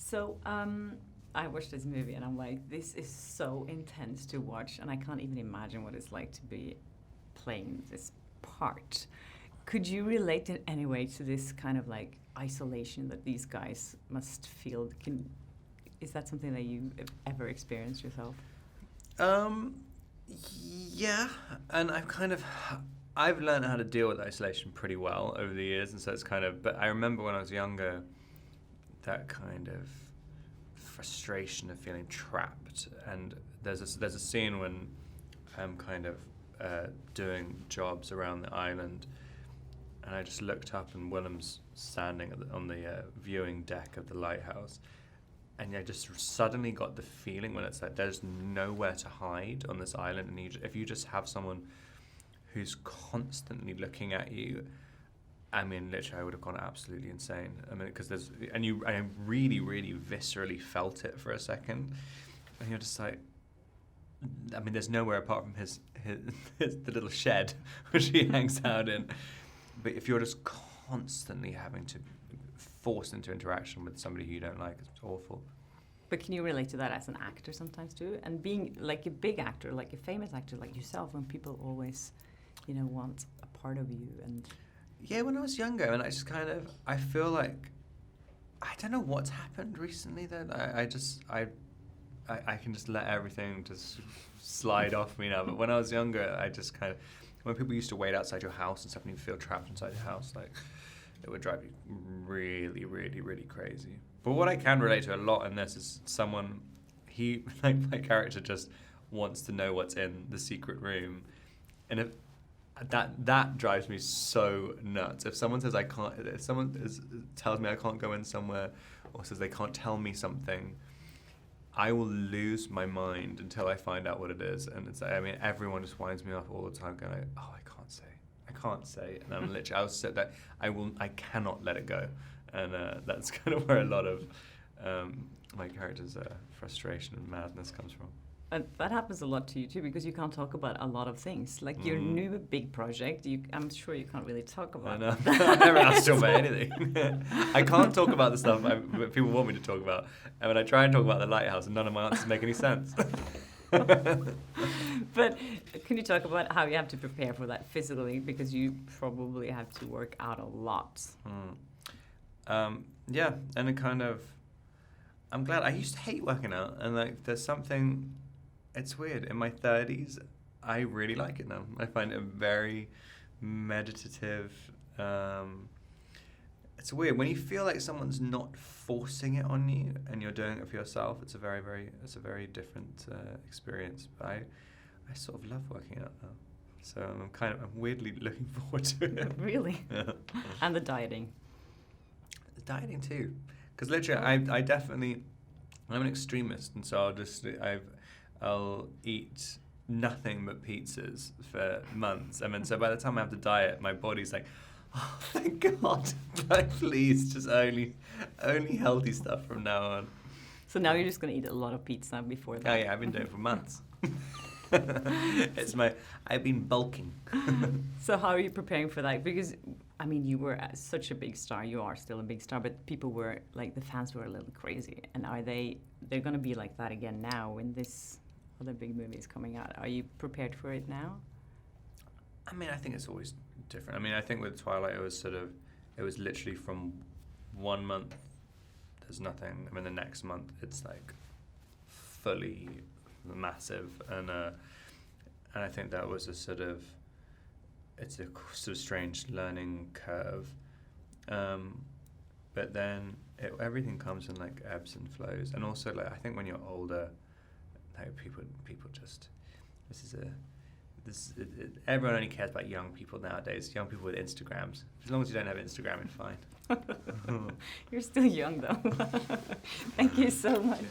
So I watched this movie and I'm like, this is so intense to watch, and I can't even imagine what it's like to be playing this part. Could you relate in any way to this kind of like isolation that these guys must feel? Is that something that you ever experienced yourself? Yeah, and I've learned how to deal with isolation pretty well over the years, and so it's but I remember when I was younger, that kind of frustration of feeling trapped. And there's a scene when I'm doing jobs around the island, and I just looked up and Willem's standing on the viewing deck of the lighthouse, and I just suddenly got the feeling when it's like there's nowhere to hide on this island, and if you just have someone who's constantly looking at you, I mean, literally, I would have gone absolutely insane. I mean, because I really, really viscerally felt it for a second, and you're just like, I mean, there's nowhere apart from his the little shed which he hangs out in. But if you're just constantly having to force into interaction with somebody who you don't like, it's awful. But can you relate to that as an actor sometimes too? And being like a big actor, like a famous actor like yourself, when people always, want a part of you and... Yeah, when I was younger, and I feel like, I don't know what's happened recently that I can just let everything just slide off me now. But when I was younger, when people used to wait outside your house and stuff and you feel trapped inside your house, like, it would drive you really, really, really crazy. But what I can relate to a lot in this is my character just wants to know what's in the secret room. And if that drives me so nuts. If someone says tells me I can't go in somewhere, or says they can't tell me something, I will lose my mind until I find out what it is. And everyone just winds me up all the time, going, "Oh, I can't say," and I'm literally, I'll sit there. I cannot let it go, and that's kind of where a lot of my character's frustration and madness comes from. And that happens a lot to you too, because you can't talk about a lot of things. Like your new big project, I'm sure you can't really talk about. I know. I've never asked to talk about anything. I can't talk about the stuff people want me to talk about. And when I try and talk about the lighthouse, none of my answers make any sense. But can you talk about how you have to prepare for that physically? Because you probably have to work out a lot. Yeah, and I'm glad. I used to hate working out, and there's something... It's weird. In my 30s, I really like it now. I find it very meditative. It's weird when you feel like someone's not forcing it on you and you're doing it for yourself. It's a very different experience. But I sort of love working out now. So I'm weirdly looking forward to it. Really? Yeah. And the dieting. The dieting too, because literally, I'm an extremist, and so I'll eat nothing but pizzas for months. So by the time I have to diet, my body's like, oh, thank God, like, please, just only healthy stuff from now on. So now you're just going to eat a lot of pizza before that? Oh yeah, I've been doing it for months. I've been bulking. So how are you preparing for that? Because, you were such a big star. You are still a big star, but people were, the fans were a little crazy. And they're going to be like that again now when this other big movie is coming out. Are you prepared for it now? I think it's always different. I think with Twilight, it was literally from 1 month, there's nothing. The next month, it's fully massive. And I think that was it's a sort of strange learning curve. But then everything comes in ebbs and flows. And also, I think when you're older, people just, everyone only cares about young people nowadays. Young people with Instagrams. As long as you don't have Instagram, it's fine. You're still young though. Thank you so much.